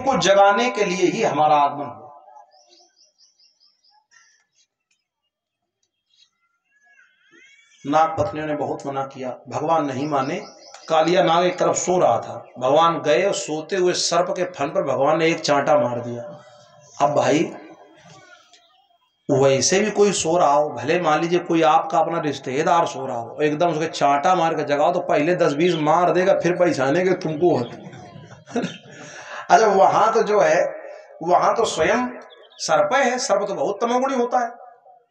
को जगाने के लिए ही हमारा आगमन हुआ। नाग पत्नियों ने बहुत मना किया, भगवान नहीं माने। कालिया नाग एक तरफ सो रहा था, भगवान गए और सोते हुए सर्प के फन पर भगवान ने एक चांटा मार दिया। अब भाई वैसे भी कोई सो रहा हो, भले मान लीजिए कोई आपका अपना रिश्तेदार सो रहा हो, एकदम उसके चांटा मार के जगाओ तो पहले 10-20 मार देगा, फिर पहचाने के तुमको होता। अच्छा वहां तो जो है, वहां तो स्वयं सर्प है, सर्प तो बहुत तमोगुणी होता है।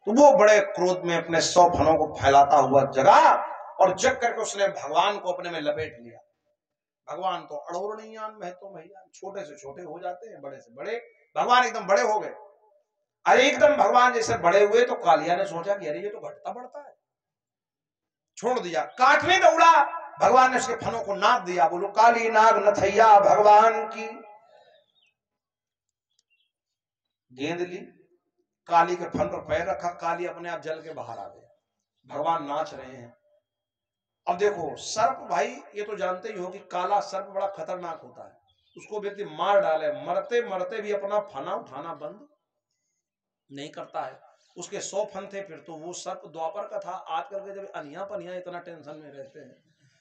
तो वो बड़े क्रोध में अपने 100 फनों को फैलाता हुआ जगा, और जग करके उसने भगवान को अपने में लपेट लिया। भगवान तो अड़ोरणीयान में तो भैया छोटे से छोटे हो जाते हैं, बड़े से बड़े। भगवान एकदम बड़े हो गए। अरे एकदम भगवान जैसे बड़े हुए तो कालिया ने सोचा कि अरे ये तो घटता बढ़ता है, छोड़ दिया, काटने दौड़ा। भगवान ने उसके फनों को नाद दिया। बोलो काली नाग नथैया भगवान की। गेंद ली, काली के फन पर पैर रखा, काली अपने आप जल के बाहर आ गया। भगवान नाच रहे हैं। अब देखो सर्प भाई, ये तो जानते ही हो कि काला सर्प बड़ा खतरनाक होता है। उसको व्यक्ति मार डाले, मरते मरते भी अपना फना उठाना बंद नहीं करता है। उसके 100 फन थे, फिर तो वो सर्प द्वापर का था। आजकल के जब अनिया पनिया इतना टेंशन में रहते हैं,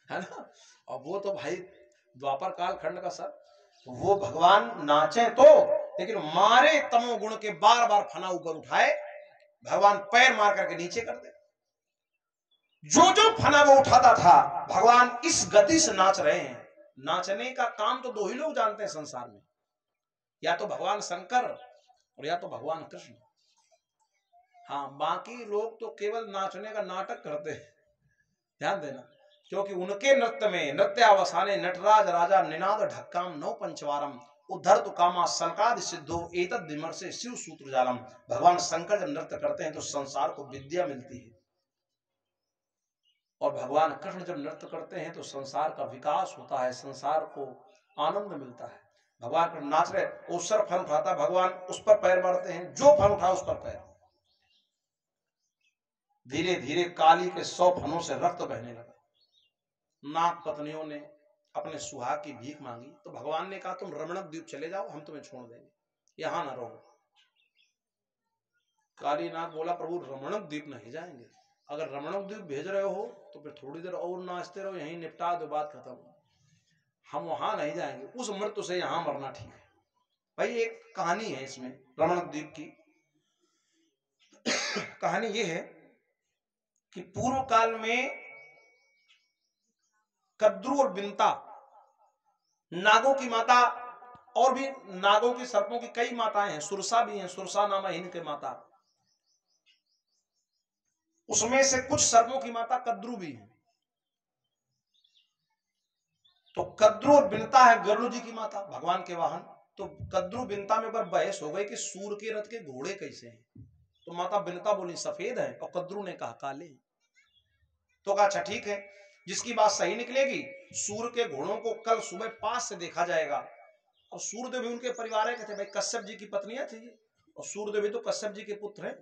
है ना, और वो तो भाई द्वापर काल खंड का सर्प। तो वो भगवान नाचे तो, लेकिन मारे तमोगुण के बार बार फना ऊपर उठाए, भगवान पैर मार करके नीचे कर दे। जो जो फना वो उठाता था, भगवान इस गति से नाच रहे हैं। नाचने का काम तो 2 ही लोग जानते हैं संसार में, या तो भगवान शंकर और या तो भगवान कृष्ण। हाँ, बाकी लोग तो केवल नाचने का नाटक करते हैं, ध्यान देना। क्योंकि उनके नृत्य में नृत्यावसाने नटराज राजा निनाद ढक्काम नौ पंचवारम उद्धर तो कामा सनकाद सिद्धो एतद विमर्शे शिव सूत्र जालम। भगवान शंकर जब नृत्य करते हैं तो संसार को विद्या मिलती है, और भगवान कृष्ण जब नृत्य करते हैं तो संसार का विकास होता है, संसार को आनंद मिलता है। भगवान कृष्ण नाच रहे, उस पर फन उठाता, भगवान उस पर पैर मारते हैं, जो फन उठा उस पर पैर। धीरे धीरे काली के 100 फनों से रक्त बहने लगा। नाग पत्नियों ने अपने सुहाग की भीख मांगी तो भगवान ने कहा तुम रमणक द्वीप चले जाओ, हम तुम्हें छोड़ देंगे, यहां ना रहो। काली नाग बोला प्रभु रमणक द्वीप नहीं जाएंगे, अगर रमणक द्वीप भेज रहे हो तो फिर थोड़ी देर और नाचते रहो, यहीं निपटा दो, बात खत्म। हम वहां नहीं जाएंगे, उस मृत्यु से यहां मरना ठीक है। भाई एक कहानी है इसमें रमणक द्वीप की। कहानी ये है कि पूर्व काल में कद्रू और बिंता नागों की माता, और भी नागों की सर्पों की कई माताएं हैं, सुरसा भी हैं, सुरसा नाम है इनके माता। उसमें से कुछ सर्पों की माता कद्रू भी है। तो कद्रू और बिनता है गरुड़ जी की माता, भगवान के वाहन। तो कद्रू बिनता में एक बार बहस हो गई कि सूर के रथ के घोड़े कैसे हैं। तो माता बिनता बोली सफेद है, और कद्रू ने कहा काले। तो कहा अच्छा ठीक है, जिसकी बात सही निकलेगी, सूर के घोड़ों को कल सुबह पास से देखा जाएगा। और सूर्यदेव भी उनके परिवार के थे, भाई कश्यप जी की पत्नियां थी, और सूर्यदेव भी तो कश्यप जी के पुत्र हैं।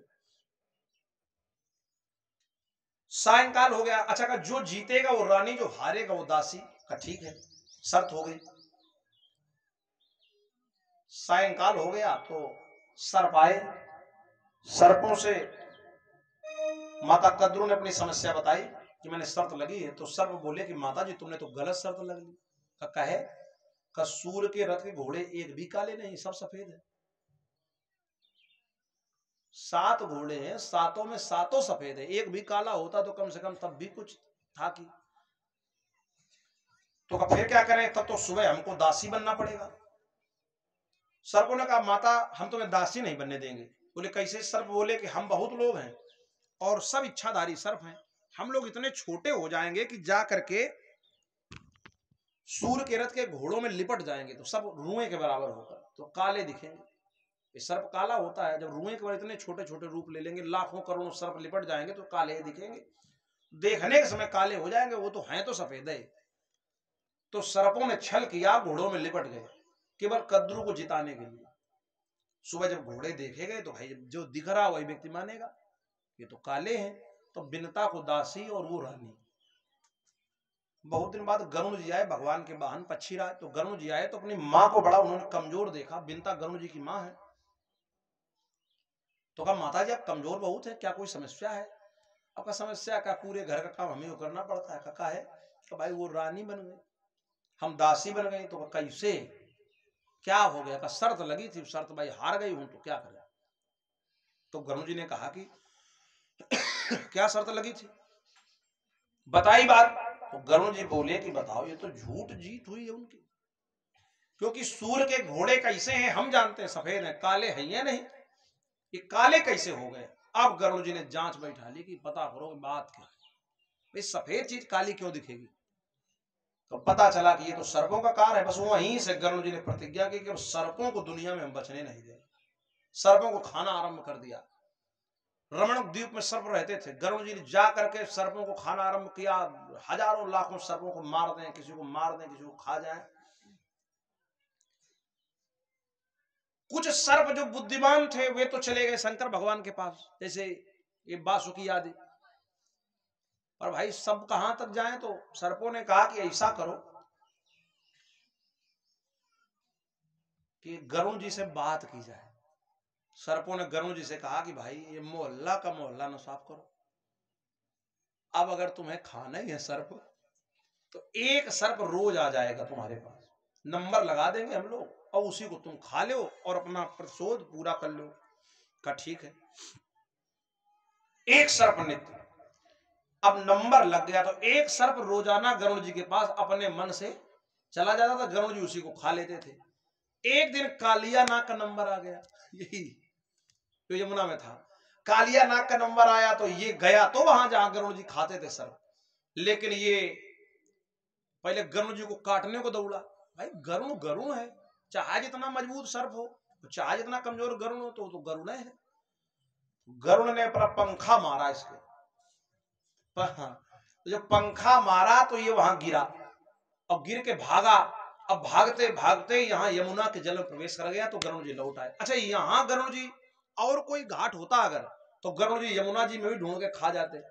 सायंकाल हो गया। अच्छा का जो जीतेगा वो रानी, जो हारेगा वो दासी। का ठीक है, शर्त हो गई। सायंकाल हो गया तो सर्प आए। सर्पों से माता कद्रू ने अपनी समस्या बताई कि मैंने शर्त लगी है। तो सर्प बोले कि माता जी तुमने तो गलत शर्त लग ली। कहे का सूर्य के रथ के घोड़े एक भी काले नहीं, सब सफेद है। 7 घोड़े हैं, 7 में 7 सफेद है, एक भी काला होता तो कम से कम तब भी कुछ था कि। तो फिर क्या करें, तब तो सुबह हमको दासी बनना पड़ेगा। सर्प ने कहा माता हम तुम्हें दासी नहीं बनने देंगे। बोले कैसे? सर्प बोले कि हम बहुत लोग हैं और सब इच्छाधारी सर्प हैं, हम लोग इतने छोटे हो जाएंगे कि जा करके सूर्य के रथ के घोड़ों में लिपट जाएंगे तो सब रुएं के बराबर होकर, तो काले दिखेंगे। ये सर्प काला होता है, जब रुएं के बराबर इतने छोटे छोटे रूप ले लेंगे, लाखों करोड़ों सर्प लिपट जाएंगे तो काले दिखेंगे, देखने के समय काले हो जाएंगे, वो तो हैं तो सफेद है। तो सर्पों ने छल किया, घोड़ों में लिपट गए केवल कद्रू को जिताने के लिए। सुबह जब घोड़े देखे गए तो भाई जो दिख रहा वही व्यक्ति मानेगा, ये तो काले हैं। तो बिनता को दासी और वो रानी। बहुत दिन बाद गरुण जी आए, भगवान के वाहन पक्षीराज। तो गरुण जी आए तो अपनी माँ को बड़ा उन्होंने कमजोर देखा, बिनता गरुण जी की माँ है। तो कहा माता जी आप कमजोर बहुत है, क्या कोई समस्या है? अब का समस्या का पूरे घर का काम हमें करना पड़ता है। का है तो भाई वो रानी बन गई, हम दासी बन गई। तो कैसे, क्या हो गया? का शर्त लगी थी, शर्त भाई हार गई हूं तो क्या करें? तो गरुण जी ने कहा कि क्या शर्त लगी थी, बताई बात। तो गरुण जी बोले कि बताओ, ये तो झूठ जीत हुई है उनकी, क्योंकि सूर्य के घोड़े कैसे हैं हम जानते हैं, सफेद हैं, काले हैं या नहीं, ये काले कैसे हो गए? अब गरुड़ जी ने जांच बैठा ली कि पता करो बात क्या है, भाई सफेद चीज काली क्यों दिखेगी? तो पता चला कि ये तो सर्पों का कार है। बस वहीं से गरुड़ जी ने प्रतिज्ञा की कि सर्पों को दुनिया में हम बचने नहीं देंगे, सर्पों को खाना आरंभ कर दिया। रमण द्वीप में सर्प रहते थे, गरुड़ जी ने जा करके सर्पों को खाना आरंभ किया। हजारों लाखों सर्पों को मार दें, किसी को मार दें, किसी को खा जाए। कुछ सर्प जो बुद्धिमान थे वे तो चले गए शंकर भगवान के पास, जैसे ये बासुकी आदि। और भाई सब कहां तक जाएं? तो सर्पों ने कहा कि ऐसा करो कि गरुण जी से बात की जाए। सर्पों ने गरुण जी से कहा कि भाई ये मोहल्ला का मोहल्ला न साफ करो, अब अगर तुम्हें खाना ही है सर्प तो एक सर्प रोज आ जाएगा तुम्हारे पास, नंबर लगा देंगे हम लोग और उसी को तुम खा लो और अपना प्रतिशोध पूरा कर लो। का ठीक है, एक सर्प नित्य। अब नंबर लग गया तो एक सर्प रोजाना गरुड़ जी के पास अपने मन से चला जाता था, गरुड़ जी उसी को खा लेते थे। एक दिन कालिया नाग का नंबर आ गया, यही जो यमुना में था, कालिया नाग का नंबर आया तो ये गया तो वहां जहां गरुड़ जी खाते थे सर्प, लेकिन ये पहले गरुड़ जी को काटने को दौड़ा। भाई गरुड़ गरुड़ है, चाहे जितना मजबूत सर्प हो, चाहे जितना कमजोर गरुड़ हो, तो गरुड़ है। गरुड़ ने अपना पंखा मारा इसके, तो जब पंखा मारा तो ये वहां गिरा और गिर के भागा। अब भागते भागते यहाँ यमुना के जल में प्रवेश कर गया तो गरुड़ जी लौट आए। अच्छा यहाँ गरुड़ जी और कोई घाट होता अगर तो गरुड़ जी यमुना जी में भी ढूंढ के खा जाते,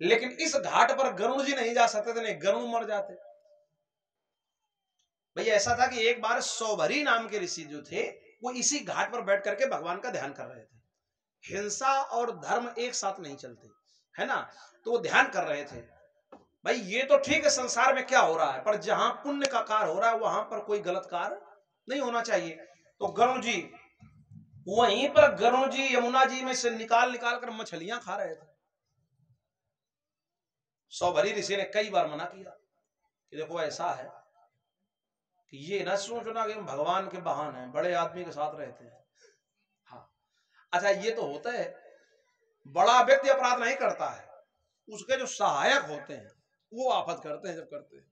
लेकिन इस घाट पर गरुड़ जी नहीं जा सकते थे, नहीं गरुड़ मर जाते। भैया ऐसा था कि एक बार सौभरी नाम के ऋषि जो थे वो इसी घाट पर बैठ करके भगवान का ध्यान कर रहे थे। हिंसा और धर्म एक साथ नहीं चलते, है ना? तो वो ध्यान कर रहे थे, भाई ये तो ठीक है संसार में क्या हो रहा है, पर जहां पुण्य का कार्य हो रहा है वहां पर कोई गलत कार्य नहीं होना चाहिए। तो गरुड़ जी वहीं पर, गरुड़ जी यमुना जी में से निकाल निकाल कर मछलियां खा रहे थे। सौभरी ऋषि ने कई बार मना किया कि देखो ऐसा है कि ये न सोचना कि हम भगवान के वाहन हैं, बड़े आदमी के साथ रहते हैं। हाँ, अच्छा ये तो होता है, बड़ा व्यक्ति अपराध नहीं करता है, उसके जो सहायक होते हैं वो आफत करते हैं जब करते हैं।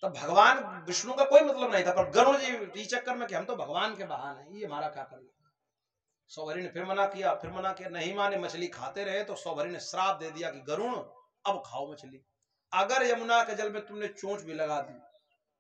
तब भगवान विष्णु का कोई मतलब नहीं था, पर गरुड़ जी इस चक्कर में कि हम तो भगवान के वाहन हैं, ये हमारा क्या करेगा। सौभरी ने फिर मना किया, फिर मना किया, नहीं माने, मछली खाते रहे। तो सौभरी ने श्राप दे दिया कि गरुड़ अब खाओ मछली, अगर यमुना के जल में तुमने चोंच भी लगा दी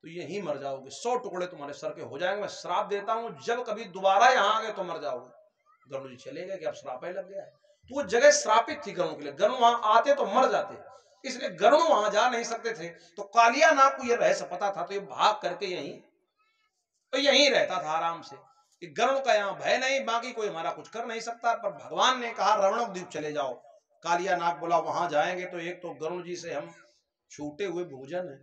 तो यहीं मर जाओगे, 100 टुकड़े तुम्हारे सर के हो जाएंगे, मैं श्राप देता हूं, जब कभी दोबारा यहां आ गए तो मर जाओगे। गरुड़ जी चले गए कि अब श्राप ही लग गया है, तो वो जगह श्रापित थी गरुड़ के लिए, गरुड़ वहां आते तो मर जाते, इसलिए गरुड़ वहां जा नहीं सकते थे। तो कालिया नाग को यह रहस्य पता था, तो ये भाग करके यहीं रहता था आराम से, कि गरुड़ का यहाँ भय नहीं, बाकी कोई हमारा कुछ कर नहीं सकता। पर भगवान ने कहा रवणक द्वीप चले जाओ। कालिया नाग बोला वहां जाएंगे तो एक तो गरुड़ जी से हम छूटे हुए भोजन है,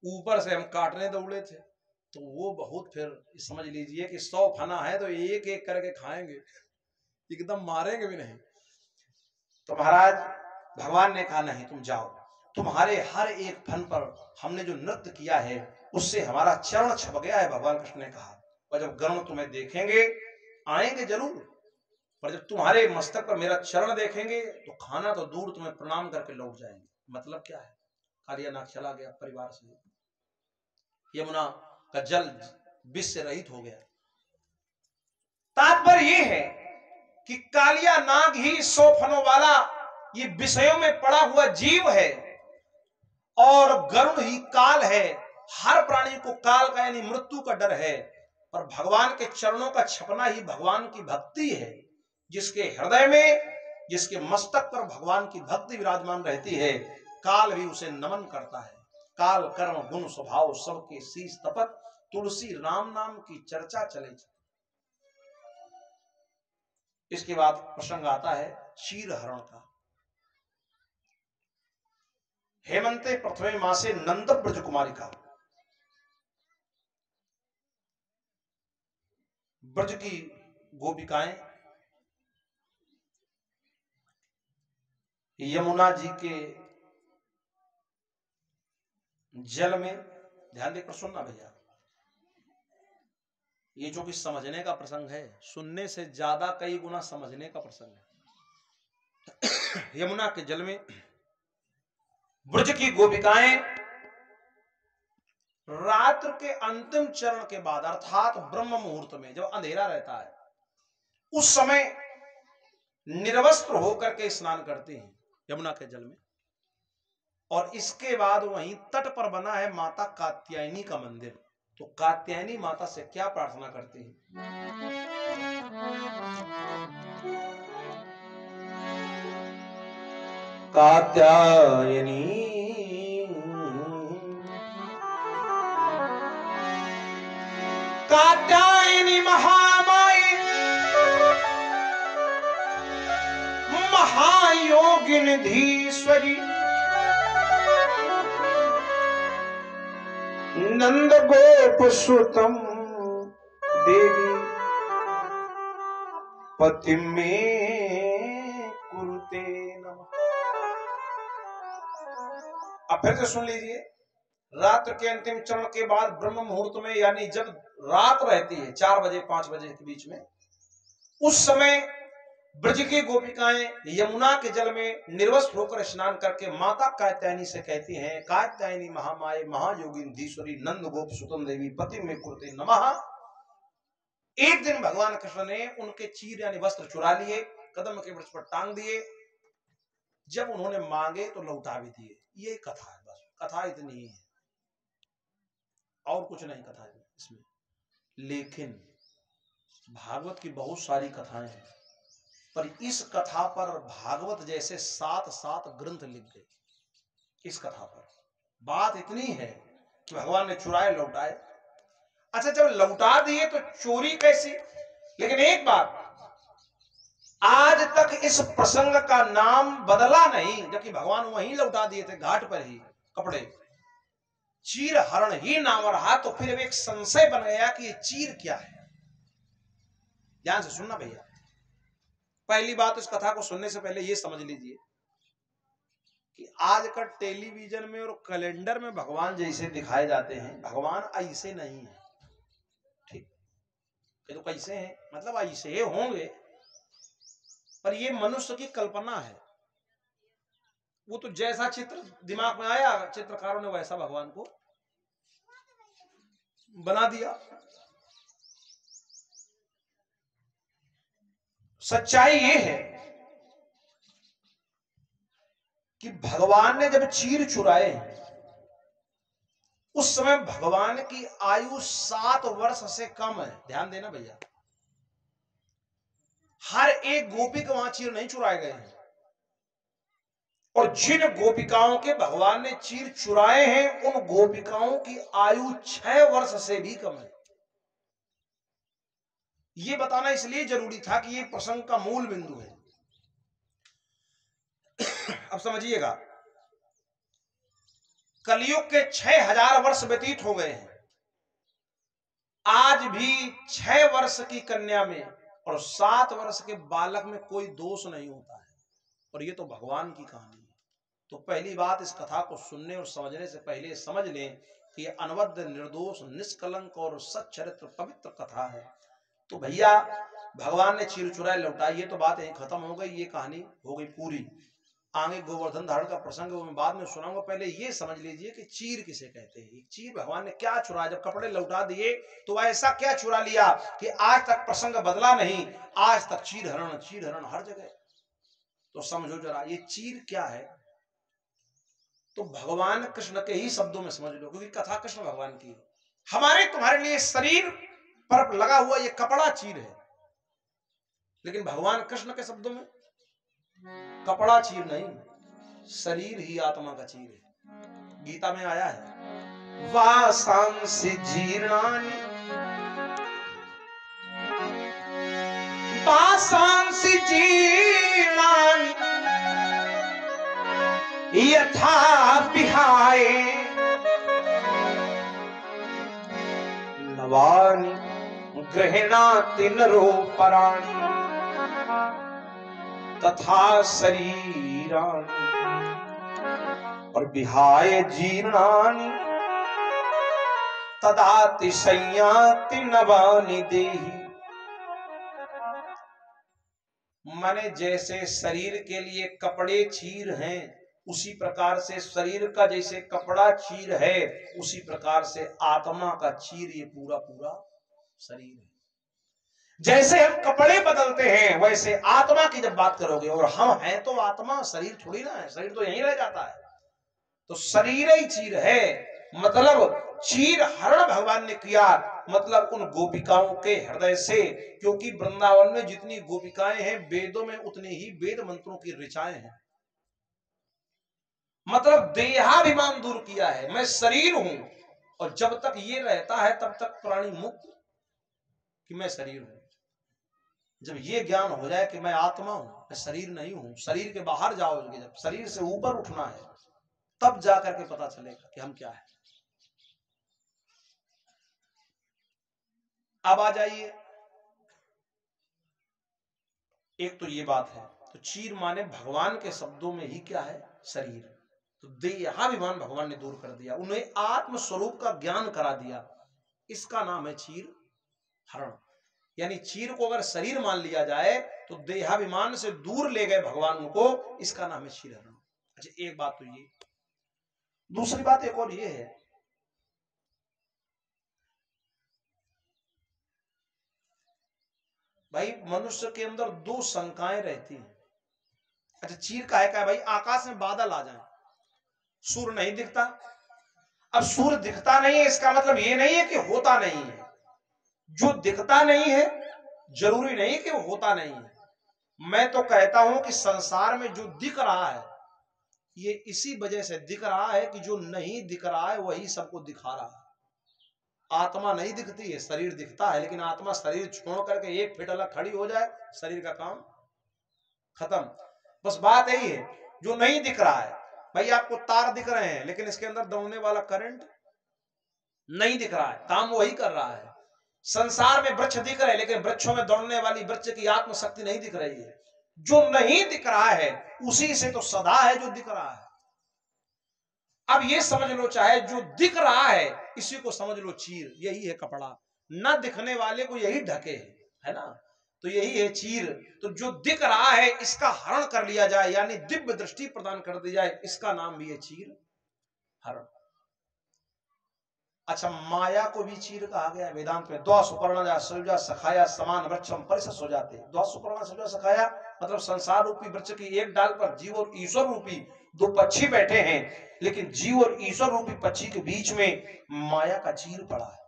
ऊपर से हम काटने दौड़े थे, तो वो बहुत, फिर समझ लीजिए कि 100 फना है तो एक एक करके खाएंगे, एकदम मारेंगे भी नहीं। तो महाराज भगवान ने कहा नहीं तुम जाओ, तुम्हारे हर एक फन पर हमने जो नृत्य किया है उससे हमारा चरण छप गया है, भगवान कृष्ण ने कहा। और जब गरुड़ तुम्हें देखेंगे आएंगे जरूर, पर जब तुम्हारे मस्तक पर मेरा चरण देखेंगे तो खाना तो दूर, तुम्हें प्रणाम करके लौट जाएंगे। मतलब क्या है, कालिया नाग चला गया परिवार से, यमुना का जल विष से रहित हो गया। तात्पर्य यह है कि कालिया नाग ही 100 फनों वाला ये विषयों में पड़ा हुआ जीव है और गरुड़ ही काल है। हर प्राणी को काल का यानी मृत्यु का डर है, पर भगवान के चरणों का छपना ही भगवान की भक्ति है। जिसके हृदय में, जिसके मस्तक पर भगवान की भक्ति विराजमान रहती है, काल भी उसे नमन करता है। काल कर्म गुण स्वभाव सबके शीश तपत, तुलसी राम नाम की चर्चा चले। इसके बाद प्रसंग आता है चीर हरण का। हेमंते प्रथमे मासे नंद ब्रज कुमारी का, ब्रज की गोपिकाएं यमुना जी के जल में, ध्यान देकर सुनना भैया, ये जो कि समझने का प्रसंग है, सुनने से ज्यादा कई गुना समझने का प्रसंग है। यमुना के जल में ब्रज की गोपिकाएं रात्र के अंतिम चरण के बाद अर्थात ब्रह्म मुहूर्त में, जब अंधेरा रहता है, उस समय निर्वस्त्र होकर के स्नान करते हैं यमुना के जल में। और इसके बाद वहीं तट पर बना है माता कात्यायनी का मंदिर। तो कात्यायनी माता से क्या प्रार्थना करते हैं? कात्यायनी कात्यायनी महामाई महायोगिन धीश्वरी नंद गोप सुतम देवी पति में कुरुते नमः। अब फिर से सुन लीजिए, रात्र के अंतिम चरण के बाद ब्रह्म मुहूर्त में, यानी जब रात रहती है 4 बजे 5 बजे के बीच में, उस समय ब्रज की गोपिकाएं यमुना के जल में निर्वस्त्र होकर स्नान करके माता कात्यायनी से कहती हैं, कात्यायनी महामाये महायोगिन धीश्वरी नंद गोप सुतम देवी पति में कुरुते नमः। एक दिन भगवान कृष्ण ने उनके चीर यानी वस्त्र चुरा लिए, कदम के वृक्ष पर टांग दिए। जब उन्होंने मांगे तो लौटा भी दिए। ये कथा है, बस कथा इतनी ही है, और कुछ नहीं कथा इसमें। लेकिन भागवत की बहुत सारी कथाएं हैं, पर इस कथा पर भागवत जैसे 7 ग्रंथ लिख गए। इस कथा पर बात इतनी है कि भगवान ने चुराए लौटाए। अच्छा, जब लौटा दिए तो चोरी कैसी? लेकिन एक बात, आज तक इस प्रसंग का नाम बदला नहीं, जबकि भगवान वहीं लौटा दिए थे घाट पर ही कपड़े, चीर हरण ही नाम रहा। तो फिर एक संशय बन गया कि ये चीर क्या है। ध्यान से सुनना भैया। पहली बात, इस कथा को सुनने से पहले ये समझ लीजिए कि आज का टेलीविजन में और कैलेंडर में भगवान जैसे दिखाए जाते हैं, भगवान ऐसे नहीं है। ठीक, ये तो कैसे हैं, मतलब ऐसे होंगे, पर ये मनुष्य की कल्पना है। वो तो जैसा चित्र दिमाग में आया चित्रकारों ने वैसा भगवान को बना दिया। सच्चाई ये है कि भगवान ने जब चीर चुराए, उस समय भगवान की आयु 7 वर्ष से कम है। ध्यान देना भैया, हर एक गोपी के वहां चीर नहीं चुराए गए हैं, और जिन गोपिकाओं के भगवान ने चीर चुराए हैं, उन गोपिकाओं की आयु 6 वर्ष से भी कम है। यह बताना इसलिए जरूरी था कि यह प्रसंग का मूल बिंदु है। अब समझिएगा, कलयुग के 6000 वर्ष व्यतीत हो गए हैं, आज भी 6 वर्ष की कन्या में और 7 वर्ष के बालक में कोई दोष नहीं होता है, और यह तो भगवान की कहानी है। तो पहली बात, इस कथा को सुनने और समझने से पहले समझ लें कि यह अनवद्य निर्दोष निष्कलंक और सच्चरित्र पवित्र कथा है। तो भैया, भगवान ने चीर चुराए लौटाई, ये तो बात यहीं खत्म हो गई, ये कहानी हो गई पूरी। आगे गोवर्धन धारण का प्रसंग वो मैं बाद में सुनाऊंगा। पहले ये समझ लीजिए कि चीर किसे कहते हैं। चीर भगवान ने क्या चुराया? जब कपड़े लौटा दिए तो ऐसा क्या चुरा लिया कि आज तक प्रसंग बदला नहीं, आज तक चीर हरण हर जगह। तो समझो जरा, ये चीर क्या है? तो भगवान कृष्ण के ही शब्दों में समझ लो, क्योंकि कथा कृष्ण भगवान की है। हमारे तुम्हारे लिए शरीर पर लगा हुआ ये कपड़ा चीर है, लेकिन भगवान कृष्ण के शब्दों में कपड़ा चीर नहीं, शरीर ही आत्मा का चीर है। गीता में आया है, वासांसि जीर्णानि, वासांसि जीर्णानि यथा विहाय नवानि गृह्णाति नरो पराणि तथा शरीराणि और विहाय जीर्णानि तदातिशय्याति नवानि देहि। माने जैसे शरीर के लिए कपड़े चीर हैं, उसी प्रकार से शरीर का जैसे कपड़ा चीर है, उसी प्रकार से आत्मा का चीर ये पूरा पूरा शरीर है। जैसे हम कपड़े बदलते हैं, वैसे आत्मा की जब बात करोगे, और हम हैं तो आत्मा, शरीर थोड़ी ना है, शरीर तो यहीं रह जाता है। तो शरीर ही चीर है, मतलब चीर हरण भगवान ने किया, मतलब उन गोपिकाओं के हृदय से, क्योंकि वृंदावन में जितनी गोपिकाएं हैं, वेदों में उतने ही वेद मंत्रों की ऋचाएं हैं। मतलब देहाभिमान दूर किया है, मैं शरीर हूं, और जब तक ये रहता है तब तक प्राणी मुक्त कि मैं शरीर हूं। जब ये ज्ञान हो जाए कि मैं आत्मा हूं, मैं शरीर नहीं हूं, शरीर के बाहर जाओगे, जब शरीर से ऊपर उठना है, तब जाकर के पता चलेगा कि हम क्या है। अब आ जाइए, एक तो ये बात है, तो चीर माने भगवान के शब्दों में ही क्या है, शरीर। तो देहाभिमान भगवान ने दूर कर दिया, उन्हें आत्म स्वरूप का ज्ञान करा दिया, इसका नाम है चीर हरण। यानी चीर को अगर शरीर मान लिया जाए तो देहाभिमान से दूर ले गए भगवान उनको, इसका नाम है चीर हरण। अच्छा, एक बात तो ये, दूसरी बात एक और ये है, भाई मनुष्य के अंदर दो शंकाएं रहती हैं। अच्छा, चीर का है भाई, आकाश में बादल आ जाए, सूर्य नहीं दिखता। अब सूर्य दिखता नहीं है, इसका मतलब ये नहीं है कि होता नहीं है। जो दिखता नहीं है जरूरी नहीं कि वो होता नहीं है। मैं तो कहता हूं कि संसार में जो दिख रहा है, ये इसी वजह से दिख रहा है कि जो नहीं दिख रहा है वही सबको दिखा रहा है। आत्मा नहीं दिखती है, शरीर दिखता है, लेकिन आत्मा शरीर छोड़ करके एक फीट अलग खड़ी हो जाए, शरीर का काम खत्म। बस बात यही है, जो नहीं दिख रहा है, भाई आपको तार दिख रहे हैं, लेकिन इसके अंदर दौड़ने वाला करंट नहीं दिख रहा है, काम वही कर रहा है। संसार में वृक्ष दिख रहे हैं, लेकिन वृक्षों में दौड़ने वाली वृक्ष की आत्मशक्ति नहीं दिख रही है। जो नहीं दिख रहा है उसी से तो सदा है जो दिख रहा है। अब ये समझ लो, चाहे जो दिख रहा है इसी को समझ लो चीर, यही है कपड़ा, न दिखने वाले को यही ढके है ना, तो यही है चीर। तो जो दिख रहा है इसका हरण कर लिया जाए, यानी दिव्य दृष्टि प्रदान कर दी जाए, इसका नाम भी है चीर हरण। अच्छा, माया को भी चीर कहा गया है वेदांत में। द्वा सुपर्णा सृजा सखाया समान वृक्षम परिसस हो जाते। द्वा सुपर्णा सृजा सखाया मतलब संसार रूपी वृक्ष की एक डाल पर जीव और ईश्वर रूपी दो पक्षी बैठे हैं, लेकिन जीव और ईश्वर रूपी पक्षी के बीच में माया का चीर पड़ा है।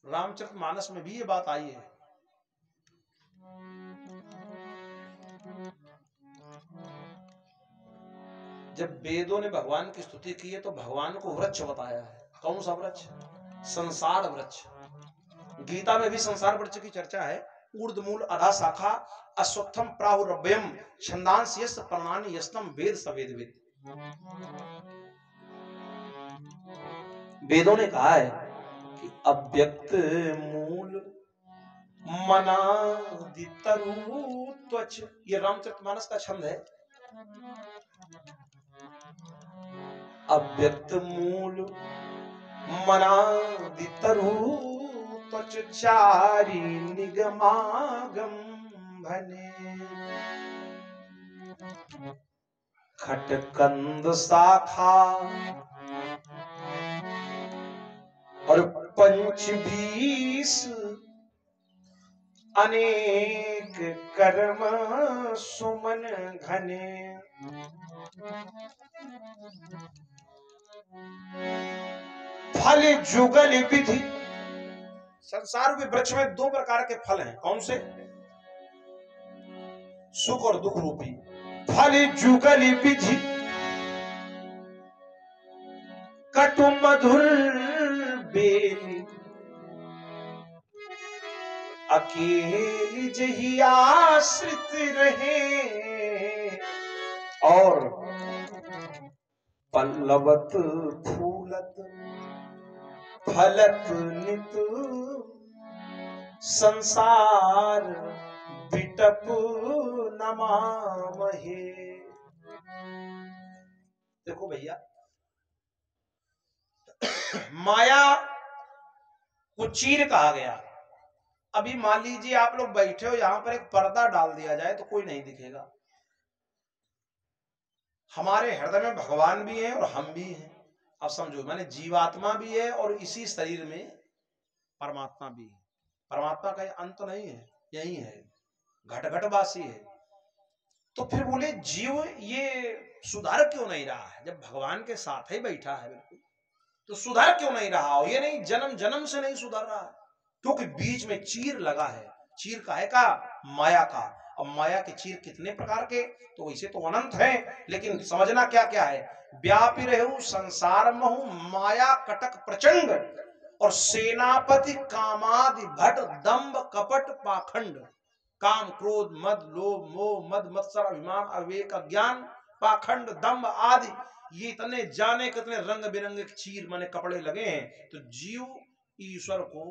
रामचरितमानस में भी ये बात आई है। जब वेदों ने भगवान की स्तुति की है तो भगवान को वृक्ष बताया है। कौन सा वृक्ष? संसार वृक्ष। गीता में भी संसार वृक्ष की चर्चा है। ऊर्ध्वमूल अधा शाखा अश्वत्थम प्राहुरभ्यम छंदांसि यस्य पर्णानि यस्तम वेद सवेदविद। वेदों ने कहा है कि अव्यक्त मूल मनादि तरु त्वच, ये रामचरितमानस का छंद है। अव्यक्त मूल मनादि तरु त्वच चारी निगमागम भने। खटकंद शाखा और पंचबीस अनेक कर्म सुमन घने। फल जुगल विधि। संसार के वृक्ष में दो प्रकार के फल हैं। कौन से? सुख और दुख रूपी फल जुगल विधि कटु मधुर बेली अकेली जही आश्रित रहे और पल्लवत फूलत फलत नित संसार बिटप नमामहे। देखो भैया, माया को चीर कहा गया। अभी मान लीजिए आप लोग बैठे हो, यहां पर एक पर्दा डाल दिया जाए तो कोई नहीं दिखेगा। हमारे हृदय में भगवान भी है और हम भी हैं। अब समझो, मैंने जीवात्मा भी है और इसी शरीर में परमात्मा भी है। परमात्मा का अंत नहीं है, यही है, घट घटवासी है। तो फिर बोले जीव ये सुधार क्यों नहीं रहा है? जब भगवान के साथ ही बैठा है बिल्कुल, तो सुधार क्यों नहीं रहा हो? ये नहीं, जन्म जन्म से नहीं सुधर रहा है, क्योंकि बीच में चीर लगा है। चीर काहे का? माया का। अब माया के चीर कितने प्रकार के, तो वैसे तो अनंत है, लेकिन समझना क्या क्या है। व्यापी रहु संसार महु माया कटक प्रचंड और सेनापति कामादि भट दंभ कपट पाखंड। काम क्रोध मद लोभ मोह मद मत्सर अभिमान अविवेक अज्ञान पाखंड दंभ आदि, ये इतने जाने कितने रंग बिरंगे चीर माने कपड़े लगे हैं। तो जीव ईश्वर को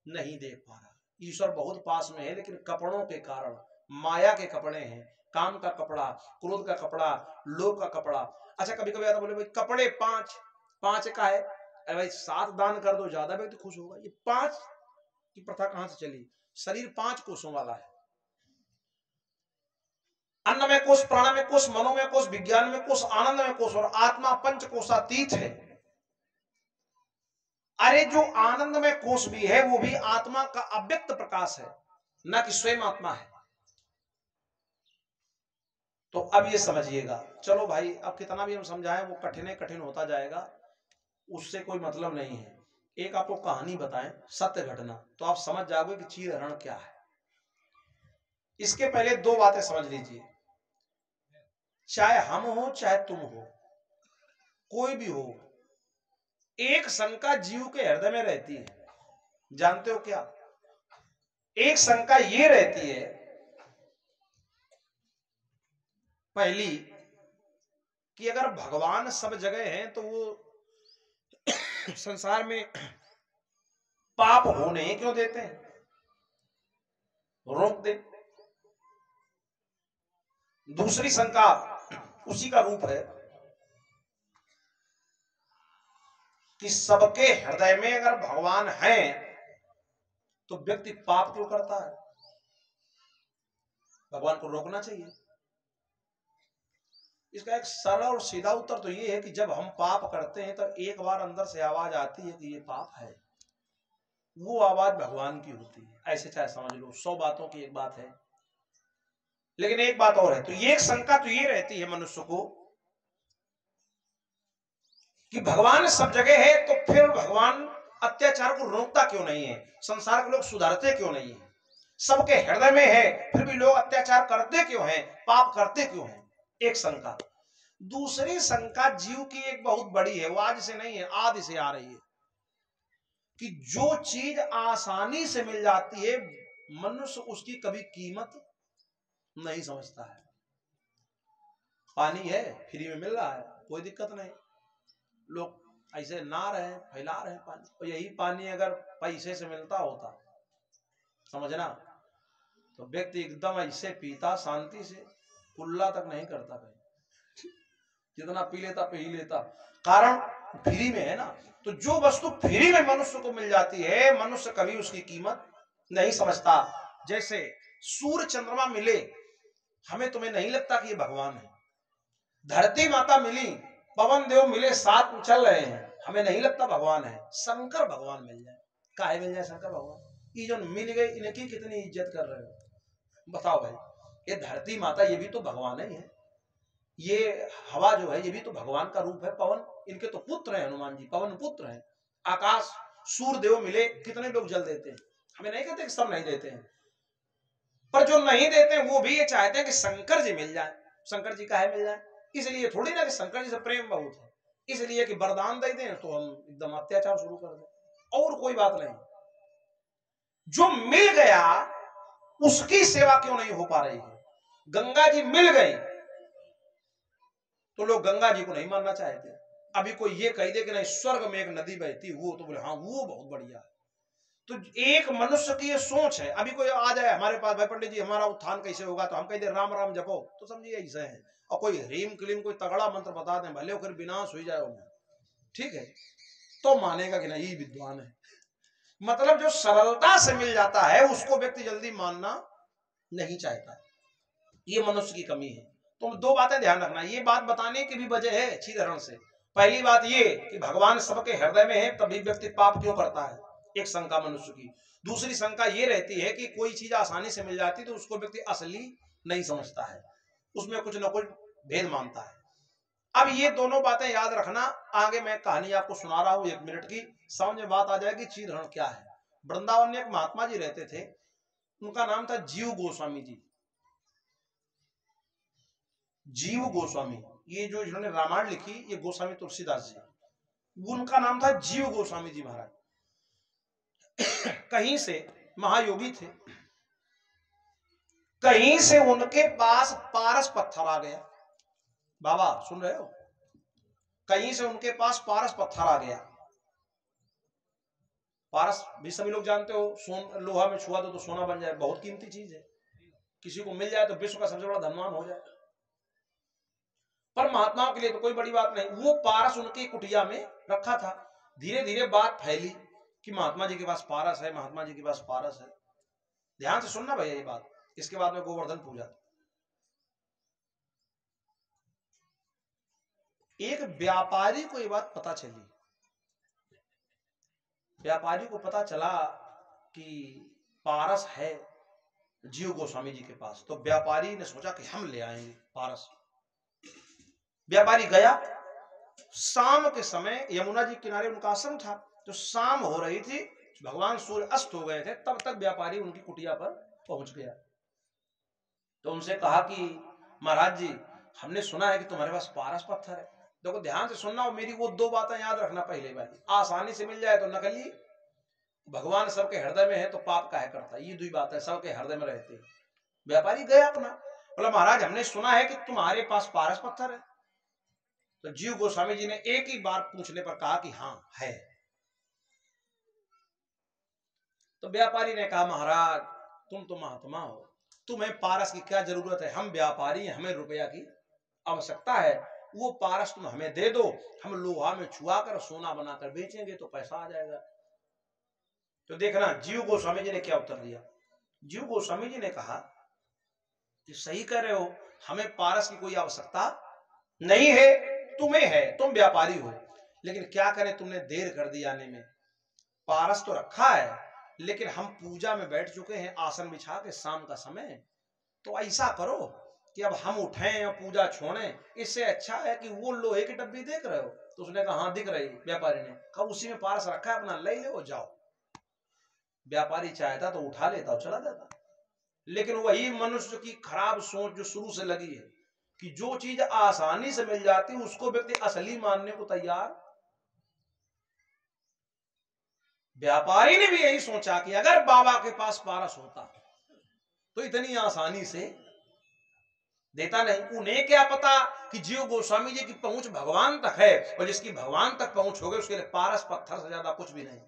नहीं देख पा रहा। ईश्वर बहुत पास में है, लेकिन कपड़ों के कारण, माया के कपड़े हैं, काम का कपड़ा, क्रोध का कपड़ा, लोभ का कपड़ा। अच्छा, कभी कभी आता बोले भाई कपड़े पांच, पांच का है, अरे भाई 7 दान कर दो, ज्यादा व्यक्ति खुश होगा। ये 5 की प्रथा कहां से चली? शरीर 5 कोषों वाला है। अन्न में कोष, प्राण में कोष, मनो में कोष, विज्ञान में कोष, आनंद में कोष, और आत्मा पंचकोशातीत है। अरे जो आनंद में कोष भी है वो भी आत्मा का अव्यक्त प्रकाश है, न कि स्वयं आत्मा है। तो अब ये समझिएगा। चलो भाई, अब कितना भी हम समझाएं वो कठिन कठिन होता जाएगा, उससे कोई मतलब नहीं है। एक आपको कहानी बताएं, सत्य घटना, तो आप समझ जाओगे कि चीर हरण क्या है। इसके पहले 2 बातें समझ लीजिए। चाहे हम हो चाहे तुम हो, कोई भी हो, एक शंका जीव के हृदय में रहती है। जानते हो क्या? एक शंका ये रहती है, पहली, कि अगर भगवान सब जगह हैं तो वो संसार में पाप होने क्यों देते हैं? रोक दे। दूसरी शंका उसी का रूप है कि सबके हृदय में अगर भगवान हैं तो व्यक्ति पाप क्यों करता है? भगवान को रोकना चाहिए। इसका एक सरल और सीधा उत्तर तो ये है कि जब हम पाप करते हैं तो एक बार अंदर से आवाज आती है कि ये पाप है, वो आवाज भगवान की होती है। ऐसे चाहे समझ लो, 100 बातों की एक बात है। लेकिन एक बात और है, तो ये एक शंका तो ये रहती है मनुष्य को कि भगवान सब जगह है तो फिर भगवान अत्याचार को रोकता क्यों नहीं है? संसार के लोग सुधरते क्यों नहीं है? सबके हृदय में है फिर भी लोग अत्याचार करते क्यों हैं, पाप करते क्यों हैं? एक शंका। दूसरी शंका जीव की एक बहुत बड़ी है, वो आज से नहीं है, आदि से आ रही है, कि जो चीज आसानी से मिल जाती है मनुष्य उसकी कभी कीमत नहीं समझता है। पानी है, फ्री में मिल रहा है, कोई दिक्कत नहीं, लोग ऐसे ना रहे, फैला रहे पानी। और यही पानी अगर पैसे से मिलता होता, समझना, तो व्यक्ति एकदम ऐसे पीता शांति से, कुल्ला तक नहीं करता भाई, जितना पी लेता पी लेता, कारण फ्री में है ना। तो जो वस्तु फ्री में मनुष्य को मिल जाती है, मनुष्य कभी उसकी कीमत नहीं समझता। जैसे सूर्य चंद्रमा मिले, हमें तुम्हें नहीं लगता कि ये भगवान है। धरती माता मिली, पवन देव मिले, साथ चल रहे हैं, हमें नहीं लगता भगवान है। शंकर भगवान मिल जाए, काहे मिल जाए शंकर भगवान? ये जो मिल गए, इनकी कितनी इज्जत कर रहे हो बताओ भाई। ये धरती माता ये भी तो भगवान ही है, ये हवा जो है ये भी तो भगवान का रूप है, पवन इनके तो पुत्र हैं, हनुमान जी पवन पुत्र हैं। आकाश सूर्य देव मिले, कितने लोग जल देते हैं, हमें नहीं कहते कि सब नहीं देते हैं। पर जो नहीं देते हैं वो भी ये चाहते हैं कि शंकर जी मिल जाए। शंकर जी काहे मिल जाए? इसलिए थोड़ी ना कि शंकर जी से प्रेम बहुत है, इसलिए कि वरदान दे दें तो हम एकदम अत्याचार शुरू कर दें, और कोई बात नहीं। जो मिल गया उसकी सेवा क्यों नहीं हो पा रही है? गंगा जी मिल गई तो लोग गंगा जी को नहीं मानना चाहते। अभी कोई ये कह दे कि नहीं स्वर्ग में एक नदी बहती, वो तो बोले हाँ वो बहुत बढ़िया है। तो एक मनुष्य की ये सोच है। अभी कोई आ जाए हमारे पास, भाई पंडित जी हमारा उत्थान कैसे होगा, तो हम कह दे राम राम जपो, तो समझिए ऐसे है। और कोई रीम क्लीम कोई तगड़ा मंत्र बता दें, भले फिर विनाश हो जाए, ठीक है, तो मानेगा कि नहीं विद्वान है। मतलब जो सरलता से मिल जाता है उसको व्यक्ति जल्दी मानना नहीं चाहता, ये मनुष्य की कमी है। तो दो बातें ध्यान रखना, ये बात बताने की भी वजह है चीधरण से। पहली बात ये कि भगवान सबके हृदय में है, तभी व्यक्ति पाप क्यों करता है, एक शंका मनुष्य की। दूसरी शंका ये रहती है कि कोई चीज आसानी से मिल जाती तो उसको व्यक्ति असली नहीं समझता है, उसमें कुछ ना कुछ भेद मानता है। अब ये दोनों बातें याद रखना। आगे मैं कहानी आपको सुना रहा हूं 1 मिनट की, समझ में बात आ जाएगी चीधरण क्या है। वृंदावन में एक महात्मा जी रहते थे, उनका नाम था जीव गोस्वामी जी। जीव गोस्वामी, ये जो इन्होंने रामायण लिखी, ये गोस्वामी तुलसीदास जी, उनका नाम था जीव गोस्वामी जी महाराज। कहीं से महायोगी थे, कहीं से उनके पास पारस पत्थर आ गया। बाबा सुन रहे हो? कहीं से उनके पास पारस पत्थर आ गया। पारस भी सभी लोग जानते हो, सोन लोहा में छुआ दो तो सोना बन जाए, बहुत कीमती चीज है, किसी को मिल जाए तो विश्व का सबसे बड़ा धनवान हो जाए। पर महात्माओं के लिए तो कोई बड़ी बात नहीं। वो पारस उनकी कुटिया में रखा था। धीरे धीरे बात फैली कि महात्मा जी के पास पारस है, महात्मा जी के पास पारस है। ध्यान से सुनना भैया ये बात, इसके बाद में गोवर्धन पूजा। एक व्यापारी को ये बात पता चली, व्यापारी को पता चला कि पारस है जीव गोस्वामी जी के पास। तो व्यापारी ने सोचा कि हम ले आएंगे पारस। व्यापारी गया, शाम के समय यमुना जी किनारे उनका आश्रम था, तो शाम हो रही थी, भगवान सूर्य अस्त हो गए थे, तब तक व्यापारी उनकी कुटिया पर पहुंच गया। तो उनसे कहा कि महाराज जी हमने सुना है कि तुम्हारे पास पारस पत्थर है। देखो ध्यान से सुनना और मेरी वो दो बातें याद रखना। पहले वाली, आसानी से मिल जाए तो नकली, भगवान सबके हृदय में है तो पाप काहे करता, ये दो बातें सबके हृदय में रहती है। व्यापारी गया अपना, बोला महाराज हमने सुना है कि तुम्हारे पास पारस पत्थर है। तो जीव गोस्वामी जी ने एक ही बार पूछने पर कहा कि हाँ है। तो व्यापारी ने कहा महाराज तुम तो महात्मा हो, तुम्हें पारस की क्या जरूरत है, हम व्यापारी हैं, हमें रुपया की आवश्यकता है। वो पारस तुम हमें दे दो, हम लोहा में छुआ कर सोना बनाकर बेचेंगे तो पैसा आ जाएगा। तो देखना जीव गोस्वामी जी ने क्या उत्तर दिया। जीव गोस्वामी जी ने कहा कि सही कह रहे हो, हमें पारस की कोई आवश्यकता नहीं है, तुम्हें है, तुम व्यापारी हो, लेकिन क्या करें तुमने देर कर दी आने में। पारस तो रखा है लेकिन हम पूजा में बैठ चुके हैं आसन बिछा के शाम का समय, तो ऐसा करो कि अब हम उठें और पूजा छोड़ें, इससे अच्छा है कि वो लोहे की डब्बी देख रहे हो। तो उसने कहा हाँ दिख रही। व्यापारी ने कहा उसी में पारस रखा है, अपना ले लो जाओ। व्यापारी चाहता तो उठा लेता और चला जाता, लेकिन वही मनुष्य की खराब सोच जो शुरू से लगी है कि जो चीज आसानी से मिल जाती उसको व्यक्ति असली मानने को तैयार। व्यापारी ने भी यही सोचा कि अगर बाबा के पास पारस होता तो इतनी आसानी से देता नहीं। उन्हें क्या पता कि जीव गोस्वामी जी की पहुंच भगवान तक है, और जिसकी भगवान तक पहुंच हो गई उसके लिए पारस पत्थर से ज्यादा कुछ भी नहीं।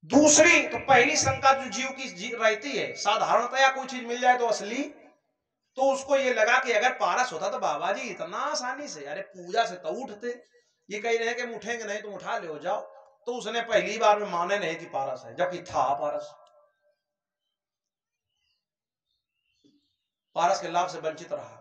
दूसरी तो पहली शंका जो जीव की रहती है, साधारणतया कोई चीज मिल जाए तो असली, तो उसको ये लगा कि अगर पारस होता तो बाबा जी इतना आसानी से, अरे पूजा से तो उठते, ये कह रहे हैं कि उठेंगे नहीं तुम उठा ले जाओ। तो उसने पहली बार में माने नहीं कि पारस है, जबकि था पारस। पारस के लाभ से वंचित रहा।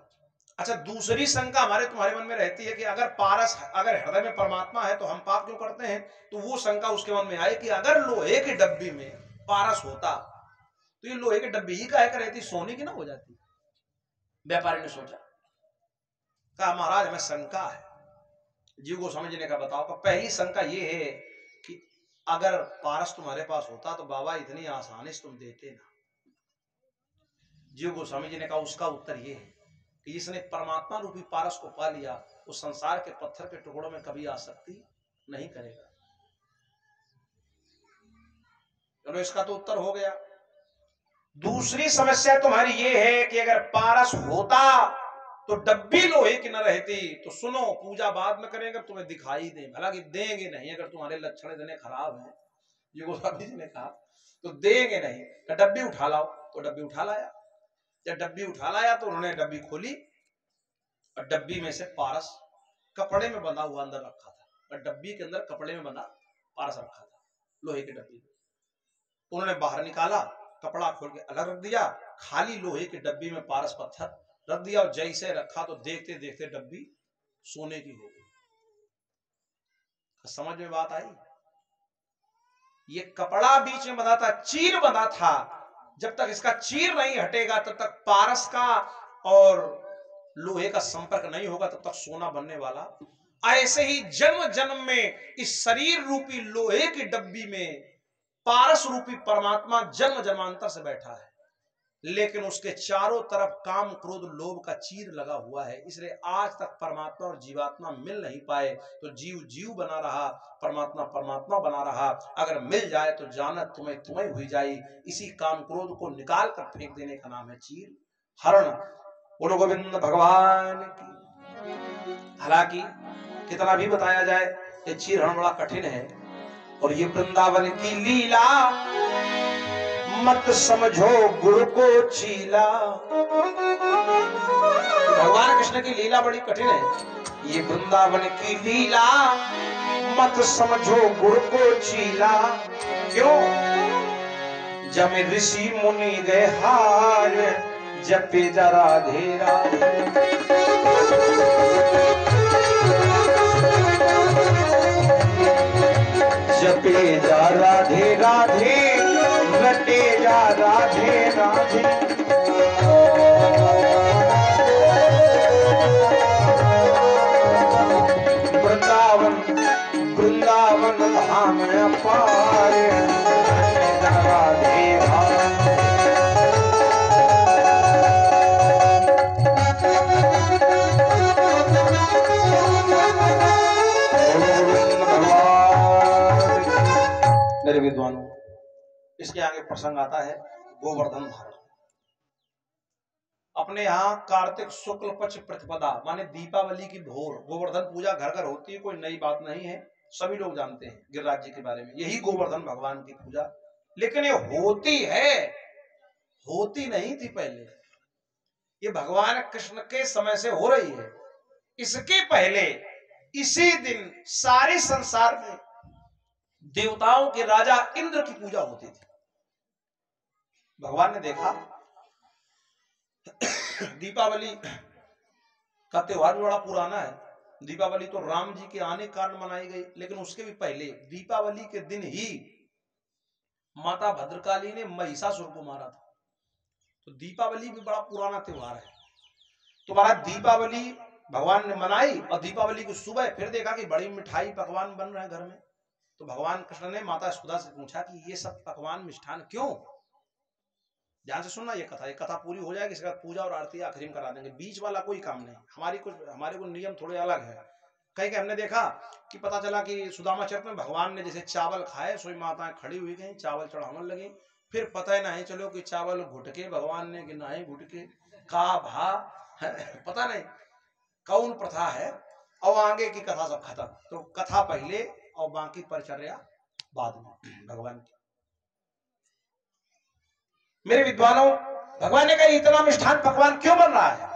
अच्छा दूसरी शंका हमारे तुम्हारे मन में रहती है कि अगर पारस, अगर हृदय में परमात्मा है तो हम पाप क्यों करते हैं। तो वो शंका उसके मन में आई कि अगर लोहे की डब्बी में पारस होता तो ये लोहे की डब्बी ही काहे का रहती, सोने की ना हो जाती। व्यापारी ने सोचा, कहा महाराज हमें शंका है। जीव गोस्वामी जी ने कहा बताओ। पहली शंका ये है कि अगर पारस तुम्हारे पास होता तो बाबा इतनी आसानी से तुम देते ना। जीव गोस्वामी जी ने कहा उसका उत्तर ये है कि जिसने परमात्मा रूपी पारस को पा लिया उस संसार के पत्थर के टुकड़ों में कभी आसक्ति नहीं करेगा। चलो इसका तो उत्तर हो गया। दूसरी समस्या तुम्हारी ये है कि अगर पारस होता तो डब्बी लोहे की न रहती। तो सुनो, पूजा बाद में करेंगे, तुम्हें दिखाई दे, हालांकि देंगे नहीं अगर तुम्हारे लक्षण इतने खराब हैं, ये गोस्वामी जी ने कहा, तो देंगे नहीं। तो डब्बी उठा लाओ, तो डब्बी उठा लाया। जब डब्बी उठा लाया तो उन्होंने डब्बी खोली और डब्बी में से पारस कपड़े में बंधा हुआ अंदर रखा था, और डब्बी के अंदर कपड़े में बंधा पारस रखा था, लोहे की डब्बी में। उन्होंने बाहर निकाला, कपड़ा खोल के अलग रख दिया, खाली लोहे की डब्बी में पारस पत्थर रख दिया, और जैसे रखा तो देखते देखते डब्बी सोने की हो गई। समझ में बात आई? ये कपड़ा बीच में बंधा था, चीर बंधा था, जब तक इसका चीर नहीं हटेगा तब तक पारस का और लोहे का संपर्क नहीं होगा, तब तक सोना बनने वाला। ऐसे ही जन्म जन्म में इस शरीर रूपी लोहे की डब्बी में पारस रूपी परमात्मा जन्म जन्मांतर से बैठा है, लेकिन उसके चारों तरफ काम क्रोध लोभ का चीर लगा हुआ है। इसलिए आज तक परमात्मा और जीवात्मा मिल नहीं पाए। तो जीव जीव बना रहा, परमात्मा परमात्मा बना रहा। अगर मिल जाए तो जानत तुम्हें तुम्हें हुई जाए। इसी काम क्रोध को निकाल कर फेंक देने का नाम है चीर हरण। बोलो गोविंद भगवान की। हालांकि कितना भी बताया जाए ये चीर हरण बड़ा कठिन है, और ये वृंदावन की लीला मत समझो गुरु को चीला। भगवान कृष्ण की लीला बड़ी कठिन है। ये वृंदावन की लीला मत समझो गुरु को चीला। क्यों? जब ऋषि मुनि गए हार, जपे जा राधे राधे। जपे जा राधे राधे, रटे जा राधे राधे। वृंदावन वृंदावन धाम अपार, राधे राधे। मेरे विद्वानों, इसके आगे प्रसंग आता है गोवर्धन धारण। अपने यहाँ कार्तिक शुक्ल पक्ष प्रतिपदा माने दीपावली की भोर गोवर्धन पूजा घर घर होती है, कोई नई बात नहीं है, सभी लोग जानते हैं गिरिराज जी के बारे में। यही गोवर्धन भगवान की पूजा, लेकिन ये होती है, होती नहीं थी पहले, ये भगवान कृष्ण के समय से हो रही है। इसके पहले इसी दिन सारे संसार में देवताओं के राजा इंद्र की पूजा होती थी। भगवान ने देखा दीपावली का त्योहार भी बड़ा पुराना है। दीपावली तो राम जी के आने के कारण मनाई गई, लेकिन उसके भी पहले दीपावली के दिन ही माता भद्रकाली ने महिषासुर को मारा था। तो दीपावली भी बड़ा पुराना त्योहार है। तुम्हारा दीपावली भगवान ने मनाई, और दीपावली की सुबह फिर देखा कि बड़ी मिठाई पकवान बन रहे हैं घर में। तो भगवान कृष्ण ने माता यशोदा से पूछा कि ये सब पकवान मिष्ठान क्यों? ध्यान से सुनना ये कथा पूरी हो जाएगी, इसके बाद पूजा और आरती आखिरी में करा देंगे, बीच वाला कोई काम नहीं। हमारे कुछ नियम थोड़े अलग है। कहीं हमने देखा कि पता चला कि सुदामा चरित में भगवान ने जैसे चावल खाए, सोई माताएं खड़ी हुई गई, चावल चढ़ाने लगी, फिर पता ही नहीं चलो कि चावल घुटके भगवान ने कि नहीं घुटके, का भा पता नहीं कौन प्रथा है, और आगे की कथा सब खत्म। तो कथा पहले और बाकी परिचर्या बाद में भगवान की। मेरे विद्वानों, भगवान ने कहा इतना मिष्ठान पकवान क्यों बन रहा है?